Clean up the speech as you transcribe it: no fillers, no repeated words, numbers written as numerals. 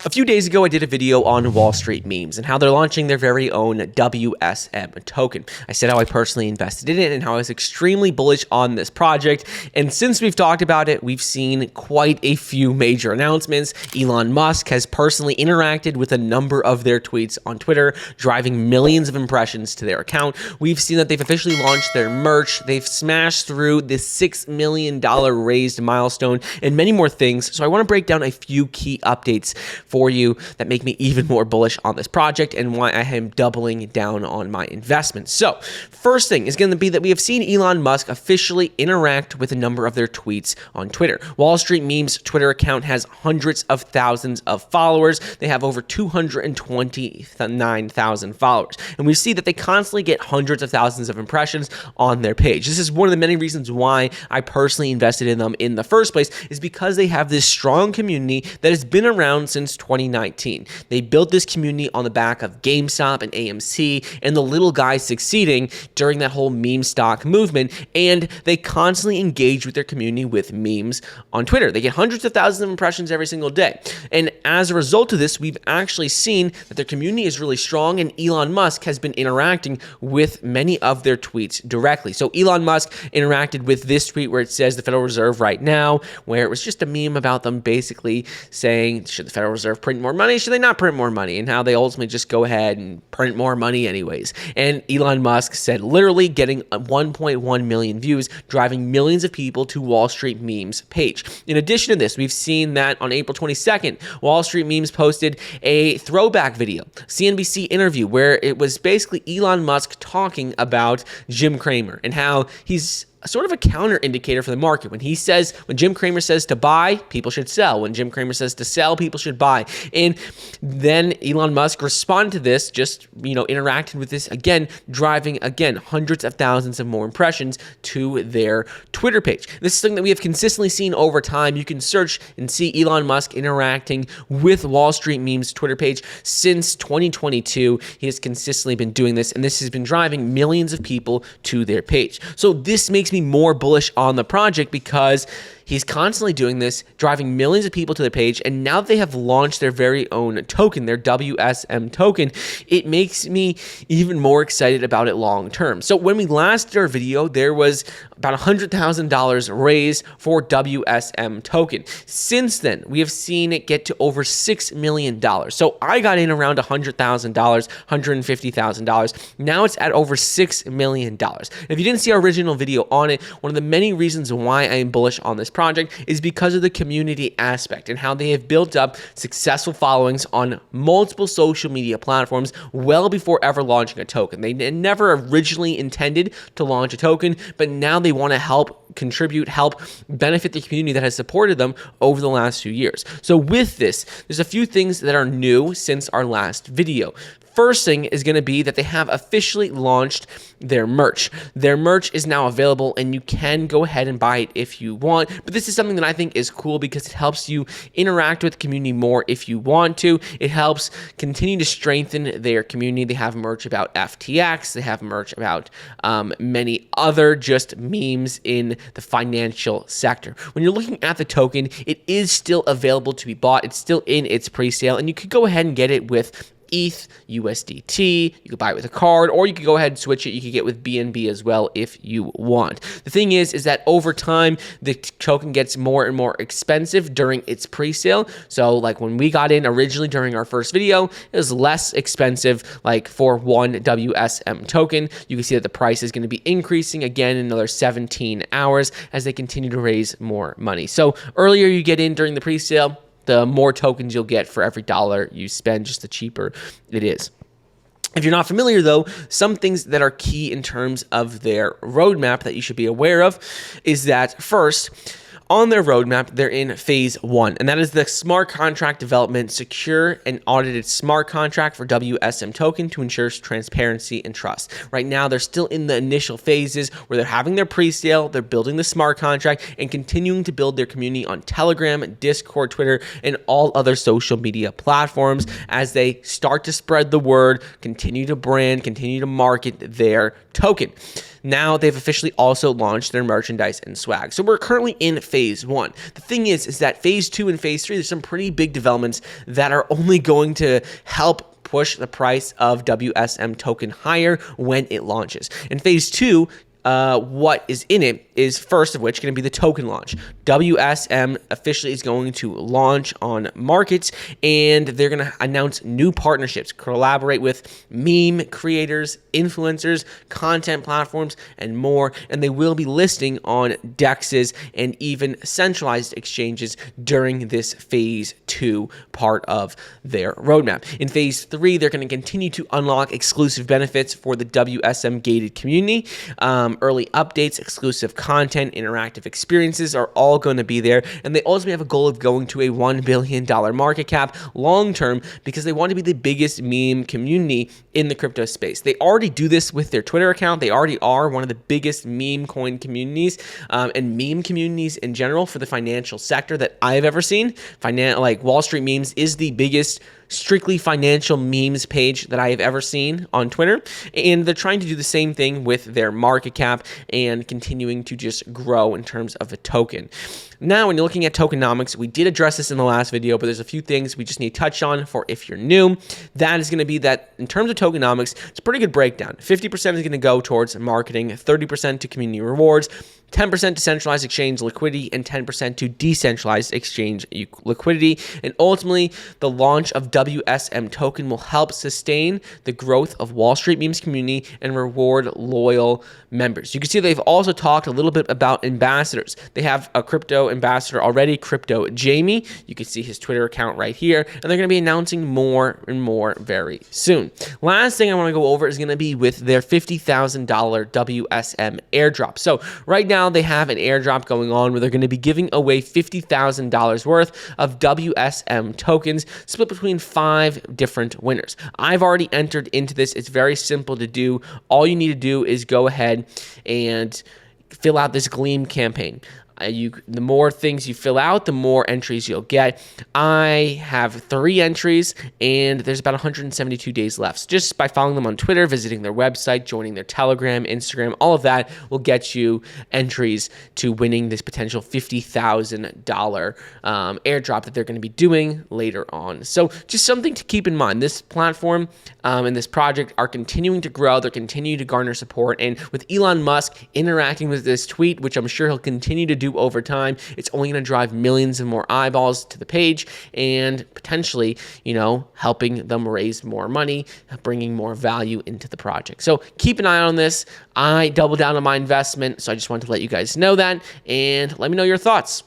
A few days ago, I did a video on Wall Street memes and how they're launching their very own WSM token. I said how I personally invested in it and how I was extremely bullish on this project. And since we've talked about it, we've seen quite a few major announcements. Elon Musk has personally interacted with a number of their tweets on Twitter, driving millions of impressions to their account. We've seen that they've officially launched their merch. They've smashed through the $6 million raised milestone and many more things. So I want to break down a few key updates for you that make me even more bullish on this project and why I am doubling down on my investment. So first thing is going to be that we have seen Elon Musk officially interact with a number of their tweets on Twitter. Wall Street Memes Twitter account has hundreds of thousands of followers. They have over 229,000 followers. And we see that they constantly get hundreds of thousands of impressions on their page. This is one of the many reasons why I personally invested in them in the first place, is because they have this strong community that has been around since 2019. They built this community on the back of GameStop and AMC and the little guys succeeding during that whole meme stock movement, and they constantly engage with their community with memes on Twitter. They get hundreds of thousands of impressions every single day. And as a result of this, we've actually seen that their community is really strong, and Elon Musk has been interacting with many of their tweets directly. So Elon Musk interacted with this tweet where it says the Federal Reserve right now, where it was just a meme about them basically saying, should the Federal Reserve print more money? Should they not print more money? And how they ultimately just go ahead and print more money anyways. And Elon Musk said literally getting 1.1 million views, driving millions of people to Wall Street Memes page. In addition to this, we've seen that on April 22nd, Wall Street Memes posted a throwback video, CNBC interview, where it was basically Elon Musk talking about Jim Cramer and how he's sort of a counter indicator for the market. When Jim Cramer says to buy, people should sell. When Jim Cramer says to sell, people should buy. And then Elon Musk responded to this, just, interacted with this again, driving hundreds of thousands of more impressions to their Twitter page. This is something that we have consistently seen over time. You can search and see Elon Musk interacting with Wall Street Memes Twitter page since 2022. He has consistently been doing this, and this has been driving millions of people to their page. So this makes me more bullish on the project because he's constantly doing this, driving millions of people to their page, and now that they have launched their very own token, their WSM token, it makes me even more excited about it long term. So when we last did our video, there was about $100,000 raised for WSM token. Since then, we have seen it get to over $6 million. So I got in around $100,000, $150,000. Now it's at over $6 million. If you didn't see our original video on it, one of the many reasons why I am bullish on this project is because of the community aspect and how they have built up successful followings on multiple social media platforms well before ever launching a token. They never originally intended to launch a token, but now they want to help benefit the community that has supported them over the last few years. So with this, there's a few things that are new since our last video. First thing is going to be that they have officially launched their merch. Their merch is now available, and you can go ahead and buy it if you want. But this is something that I think is cool because it helps you interact with the community more if you want to. It helps continue to strengthen their community. They have merch about FTX. They have merch about many other just memes in the financial sector. When you're looking at the token, it is still available to be bought. It's still in its pre-sale, and you could go ahead and get it with ETH, USDT, you could buy it with a card, or you could go ahead and switch it. You could get with BNB as well if you want. The thing is that over time, the token gets more and more expensive during its pre-sale. So like when we got in originally during our first video, it was less expensive, like for one WSM token. You can see that the price is going to be increasing again in another 17 hours as they continue to raise more money. So earlier you get in during the pre-sale, the more tokens you'll get for every dollar you spend, just the cheaper it is. If you're not familiar, though, some things that are key in terms of their roadmap that you should be aware of is that first, on their roadmap, they're in phase 1, and that is the smart contract development, secure and audited smart contract for WSM token to ensure transparency and trust. Right now, they're still in the initial phases where they're having their pre-sale, they're building the smart contract, and continuing to build their community on Telegram, Discord, Twitter, and all other social media platforms as they start to spread the word, continue to brand, continue to market their token. now they've officially also launched their merchandise and swag. So we're currently in phase 1. The thing is that phase 2 and phase 3, there's some pretty big developments that are only going to help push the price of WSM token higher when it launches. In phase 2, what is in it is, first of which, going to be the token launch. WSM officially is going to launch on markets, and they're going to announce new partnerships, collaborate with meme creators, influencers, content platforms, and more. And they will be listing on DEXs and even centralized exchanges during this phase 2 part of their roadmap. In phase 3, they're going to continue to unlock exclusive benefits for the WSM gated community. Early updates, exclusive content, interactive experiences are all going to be there. And they ultimately have a goal of going to a $1 billion market cap long term because they want to be the biggest meme community in the crypto space. They already do this with their Twitter account. They already are one of the biggest meme coin communities and meme communities in general for the financial sector that I've ever seen. Like Wall Street Memes is the biggest strictly financial memes page that I have ever seen on Twitter, and they're trying to do the same thing with their market cap and continuing to just grow in terms of a token. Now, when you're looking at tokenomics, we did address this in the last video, but there's a few things we just need to touch on for if you're new. That is going to be that in terms of tokenomics, it's a pretty good breakdown. 50% is going to go towards marketing, 30% to community rewards, 10% to centralized exchange liquidity, and 10% to decentralized exchange liquidity. And ultimately, the launch of WSM token will help sustain the growth of Wall Street Memes community and reward loyal members. You can see they've also talked a little bit about ambassadors. They have a crypto ambassador already, Crypto Jamie. You can see his Twitter account right here, and they're going to be announcing more and more very soon. Last thing I want to go over is going to be with their $50,000 WSM airdrop. So right now they have an airdrop going on where they're going to be giving away $50,000 worth of WSM tokens split between 5 different winners. I've already entered into this. It's very simple to do. All you need to do is go ahead and fill out this Gleam campaign. The more things you fill out, the more entries you'll get. I have 3 entries, and there's about 172 days left. So just by following them on Twitter, visiting their website, joining their Telegram, Instagram, all of that will get you entries to winning this potential $50,000 airdrop that they're going to be doing later on. So just something to keep in mind. This platform and this project are continuing to grow. They're continuing to garner support. And with Elon Musk interacting with this tweet, which I'm sure he'll continue to do over time, it's only going to drive millions of more eyeballs to the page and potentially, helping them raise more money, bringing more value into the project. So keep an eye on this. I doubled down on my investment, so I just wanted to let you guys know that, and let me know your thoughts.